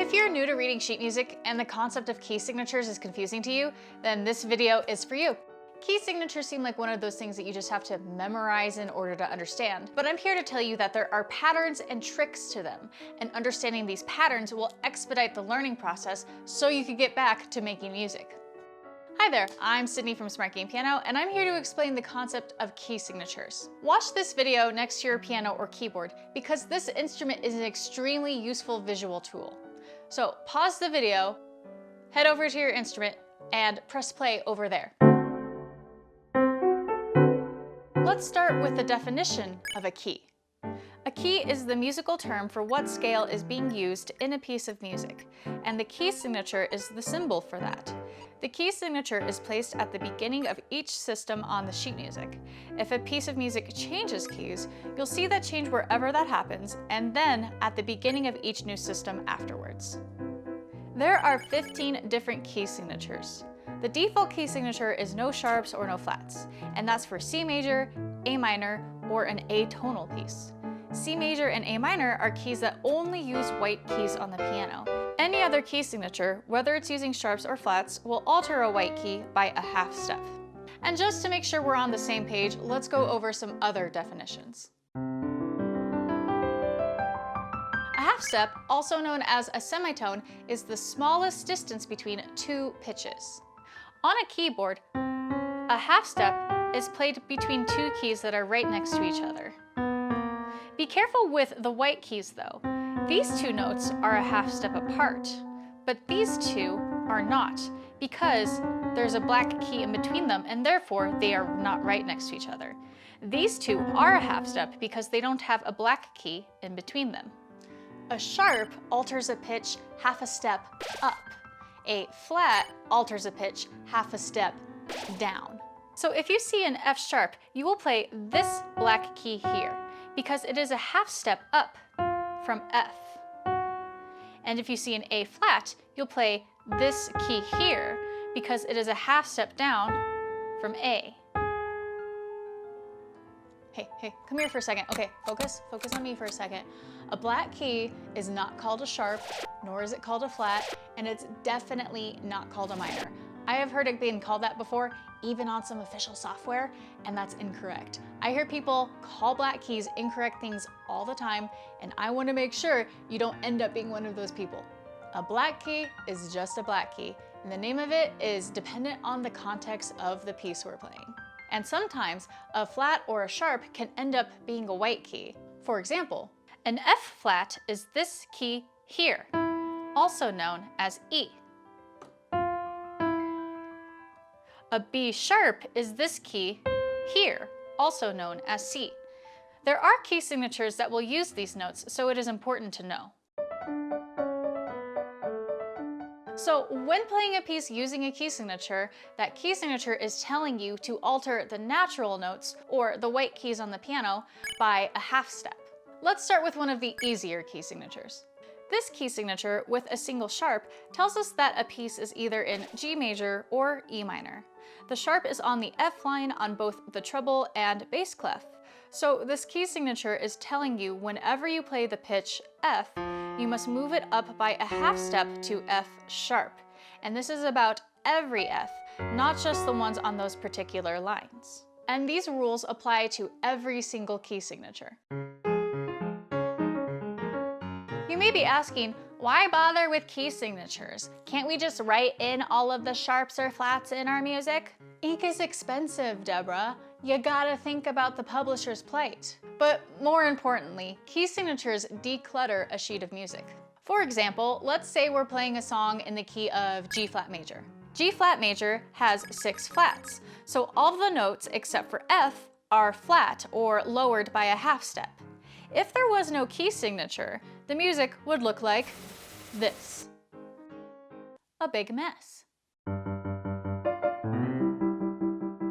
If you're new to reading sheet music and the concept of key signatures is confusing to you, then this video is for you. Key signatures seem like one of those things that you just have to memorize in order to understand, but I'm here to tell you that there are patterns and tricks to them, and understanding these patterns will expedite the learning process so you can get back to making music. Hi there, I'm Sydney from Smart Game Piano, and I'm here to explain the concept of key signatures. Watch this video next to your piano or keyboard because this instrument is an extremely useful visual tool. So pause the video, head over to your instrument, and press play over there. Let's start with the definition of a key. A key is the musical term for what scale is being used in a piece of music, and the key signature is the symbol for that. The key signature is placed at the beginning of each system on the sheet music. If a piece of music changes keys, you'll see that change wherever that happens, and then at the beginning of each new system afterwards. There are 15 different key signatures. The default key signature is no sharps or no flats, and that's for C major, A minor, or an atonal piece. C major and A minor are keys that only use white keys on the piano. Any other key signature, whether it's using sharps or flats, will alter a white key by a half step. And just to make sure we're on the same page, let's go over some other definitions. A half step, also known as a semitone, is the smallest distance between two pitches. On a keyboard, a half step is played between two keys that are right next to each other. Be careful with the white keys though. These two notes are a half step apart, but these two are not because there's a black key in between them and therefore they are not right next to each other. These two are a half step because they don't have a black key in between them. A sharp alters a pitch half a step up. A flat alters a pitch half a step down. So if you see an F sharp, you will play this black key here because it is a half step up from F. And if you see an A flat, you'll play this key here because it is a half step down from A. Hey, come here for a second. Okay, focus on me for a second. A black key is not called a sharp, nor is it called a flat, and it's definitely not called a minor. I have heard it being called that before, even on some official software, and that's incorrect. I hear people call black keys incorrect things all the time, and I want to make sure you don't end up being one of those people. A black key is just a black key, and the name of it is dependent on the context of the piece we're playing. And sometimes a flat or a sharp can end up being a white key. For example, an F flat is this key here, also known as E. A B sharp is this key here, also known as C. There are key signatures that will use these notes, so it is important to know. So when playing a piece using a key signature, that key signature is telling you to alter the natural notes, or the white keys on the piano, by a half step. Let's start with one of the easier key signatures. This key signature with a single sharp tells us that a piece is either in G major or E minor. The sharp is on the F line on both the treble and bass clef. So this key signature is telling you whenever you play the pitch F, you must move it up by a half step to F sharp. And this is about every F, not just the ones on those particular lines. And these rules apply to every single key signature. You may be asking, why bother with key signatures? Can't we just write in all of the sharps or flats in our music? Ink is expensive, Deborah. You gotta think about the publisher's plight. But more importantly, key signatures declutter a sheet of music. For example, let's say we're playing a song in the key of G flat major. G flat major has 6 flats, so all the notes except for F are flat or lowered by a half step. If there was no key signature, the music would look like this. A big mess.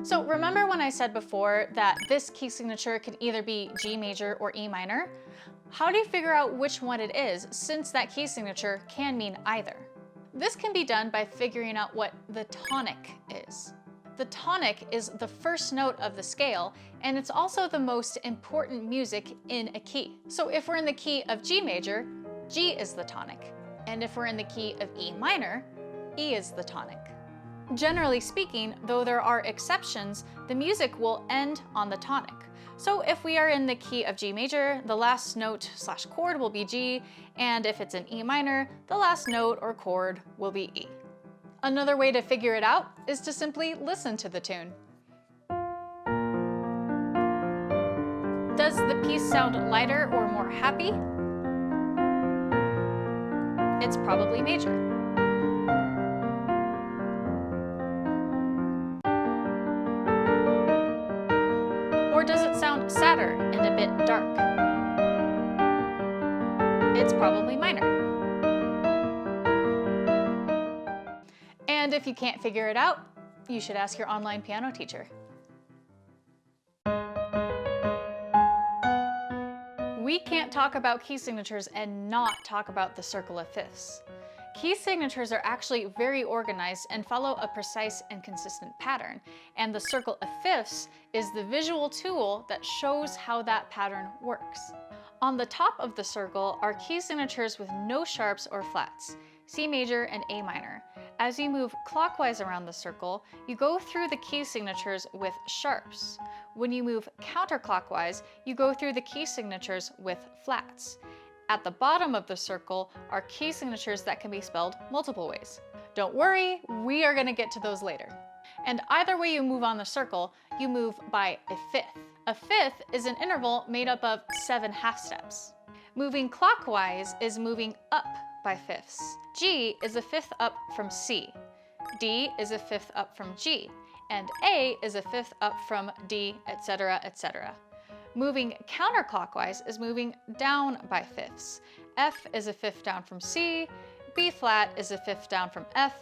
So remember when I said before that this key signature can either be G major or E minor? How do you figure out which one it is, since that key signature can mean either? This can be done by figuring out what the tonic is. The tonic is the first note of the scale, and it's also the most important music in a key. So if we're in the key of G major, G is the tonic, And if we're in the key of E minor, E is the tonic. Generally speaking, though there are exceptions, the music will end on the tonic. So if we are in the key of G major, the last note / chord will be G, and if it's in E minor, the last note or chord will be E. Another way to figure it out is to simply listen to the tune. Does the piece sound lighter or more happy? It's probably major. Or does it sound sadder and a bit dark? It's probably minor. And if you can't figure it out, you should ask your online piano teacher. We can't talk about key signatures and not talk about the circle of fifths. Key signatures are actually very organized and follow a precise and consistent pattern, and the circle of fifths is the visual tool that shows how that pattern works. On the top of the circle are key signatures with no sharps or flats, C major and A minor. As you move clockwise around the circle, you go through the key signatures with sharps. When you move counterclockwise, you go through the key signatures with flats. At the bottom of the circle are key signatures that can be spelled multiple ways. Don't worry, we are going to get to those later. And either way you move on the circle, you move by a fifth. A fifth is an interval made up of 7 half steps. Moving clockwise is moving up by fifths. G is a fifth up from C. D is a fifth up from G. And A is a fifth up from D, etc., etc. Moving counterclockwise is moving down by fifths. F is a fifth down from C, B flat is a fifth down from F,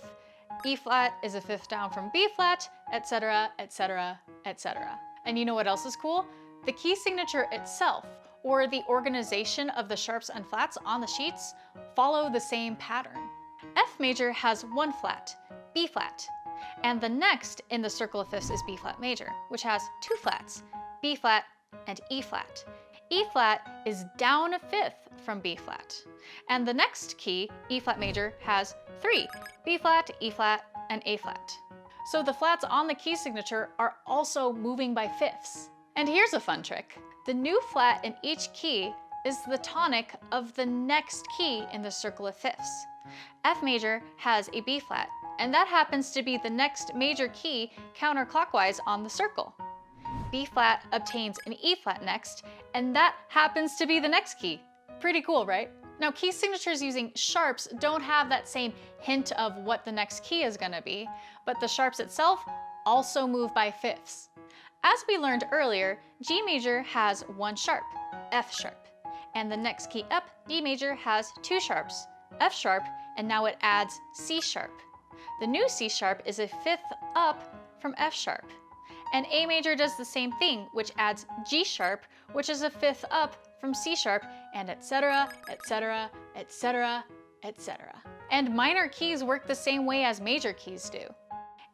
E flat is a fifth down from B flat, etc., etc., etc. And you know what else is cool? The key signature itself, or the organization of the sharps and flats on the sheets, follow the same pattern. F major has 1 flat, B flat, and the next in the circle of fifths is B flat major, which has 2 flats, B flat and E flat. E flat is down a fifth from B flat. And the next key, E flat major, has 3, B flat, E flat, and A flat. So the flats on the key signature are also moving by fifths. And here's a fun trick. The new flat in each key is the tonic of the next key in the circle of fifths. F major has a B flat, and that happens to be the next major key counterclockwise on the circle. B flat obtains an E flat next, and that happens to be the next key. Pretty cool, right? Now, key signatures using sharps don't have that same hint of what the next key is going to be, but the sharps itself also move by fifths. As we learned earlier, G major has 1 sharp, F sharp, and the next key up, D major, has 2 sharps, F sharp, and now it adds C sharp. The new C sharp is a fifth up from F sharp. And A major does the same thing, which adds G sharp, which is a fifth up from C sharp, and etc., etc., etc., etc. And minor keys work the same way as major keys do.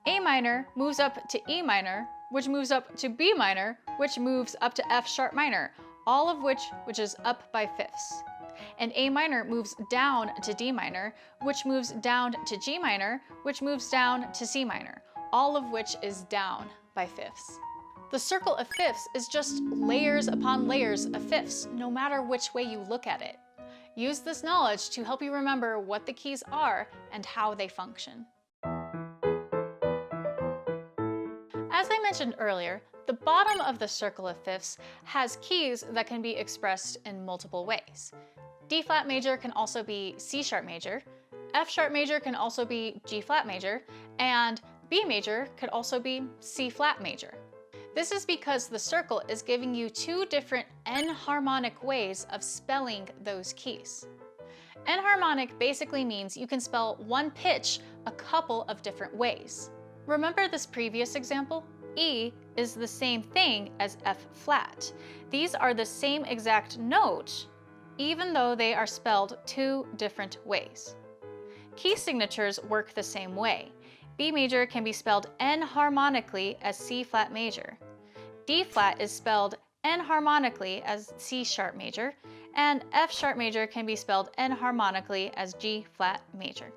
A minor moves up to E minor, which moves up to B minor, which moves up to F sharp minor, all of which is up by fifths. And A minor moves down to D minor, which moves down to G minor, which moves down to C minor, all of which is down by fifths. The circle of fifths is just layers upon layers of fifths, no matter which way you look at it. Use this knowledge to help you remember what the keys are and how they function. As I mentioned earlier, the bottom of the circle of fifths has keys that can be expressed in multiple ways. D flat major can also be C sharp major, F sharp major can also be G flat major, and B major could also be C flat major. This is because the circle is giving you 2 different enharmonic ways of spelling those keys. Enharmonic basically means you can spell one pitch a couple of different ways. Remember this previous example? E is the same thing as F flat. These are the same exact note, even though they are spelled 2 different ways. Key signatures work the same way. B major can be spelled enharmonically as C flat major. D flat is spelled enharmonically as C sharp major, and F sharp major can be spelled enharmonically as G flat major.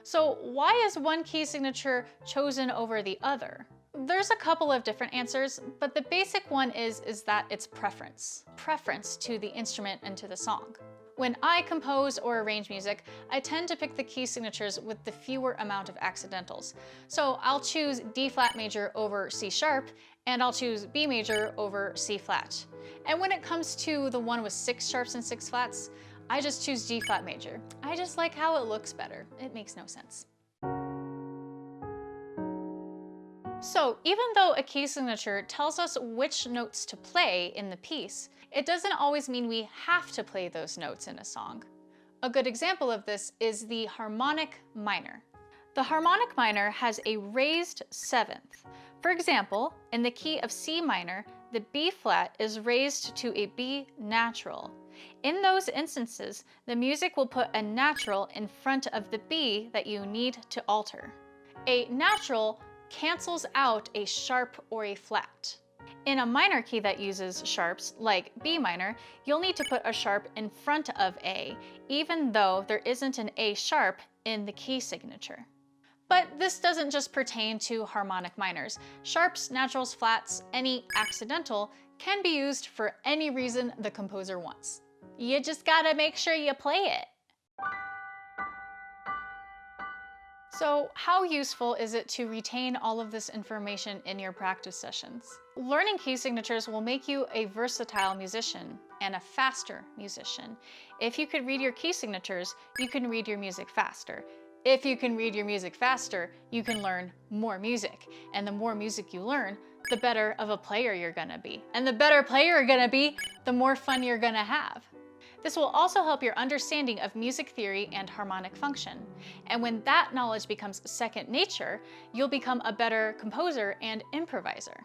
So why is one key signature chosen over the other? There's a couple of different answers, but the basic one is that it's preference. Preference to the instrument and to the song. When I compose or arrange music, I tend to pick the key signatures with the fewer amount of accidentals. So I'll choose D flat major over C sharp, and I'll choose B major over C flat. And when it comes to the one with 6 sharps and 6 flats, I just choose G flat major. I just like how it looks better. It makes no sense. So even though a key signature tells us which notes to play in the piece, it doesn't always mean we have to play those notes in a song. A good example of this is the harmonic minor. The harmonic minor has a raised 7th. For example, in the key of C minor, the B flat is raised to a B natural. In those instances, the music will put a natural in front of the B that you need to alter. A natural cancels out a sharp or a flat. In a minor key that uses sharps, like B minor, you'll need to put a sharp in front of A, even though there isn't an A sharp in the key signature. But this doesn't just pertain to harmonic minors. Sharps, naturals, flats, any accidental can be used for any reason the composer wants. You just gotta make sure you play it. So how useful is it to retain all of this information in your practice sessions? Learning key signatures will make you a versatile musician and a faster musician. If you could read your key signatures, you can read your music faster. If you can read your music faster, you can learn more music. And the more music you learn, the better of a player you're gonna be. And the better player you're gonna be, the more fun you're gonna have. This will also help your understanding of music theory and harmonic function. And when that knowledge becomes second nature, you'll become a better composer and improviser.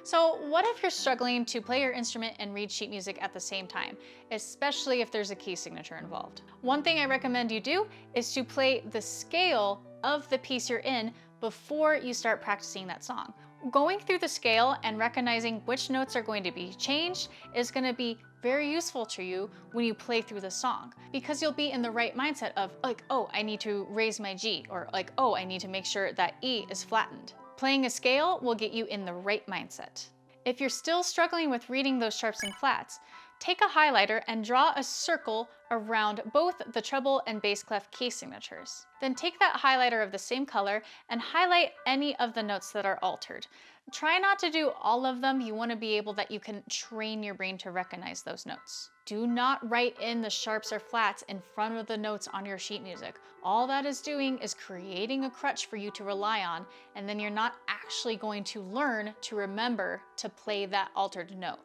So what if you're struggling to play your instrument and read sheet music at the same time, especially if there's a key signature involved? One thing I recommend you do is to play the scale of the piece you're in before you start practicing that song. Going through the scale and recognizing which notes are going to be changed is going to be very useful to you when you play through the song, because you'll be in the right mindset of like, oh, I need to raise my G, or like, oh, I need to make sure that E is flattened. Playing a scale will get you in the right mindset. If you're still struggling with reading those sharps and flats, take a highlighter and draw a circle around both the treble and bass clef key signatures. Then take that highlighter of the same color and highlight any of the notes that are altered. Try not to do all of them. You want to be able that you can train your brain to recognize those notes. Do not write in the sharps or flats in front of the notes on your sheet music. All that is doing is creating a crutch for you to rely on, and then you're not actually going to learn to remember to play that altered note.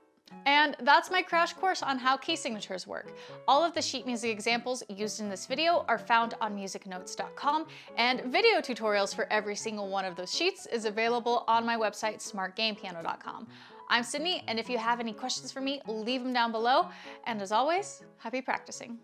And that's my crash course on how key signatures work. All of the sheet music examples used in this video are found on musicnotes.com, and video tutorials for every single one of those sheets is available on my website, smartgamepiano.com. I'm Sydney, and if you have any questions for me, leave them down below. And as always, happy practicing.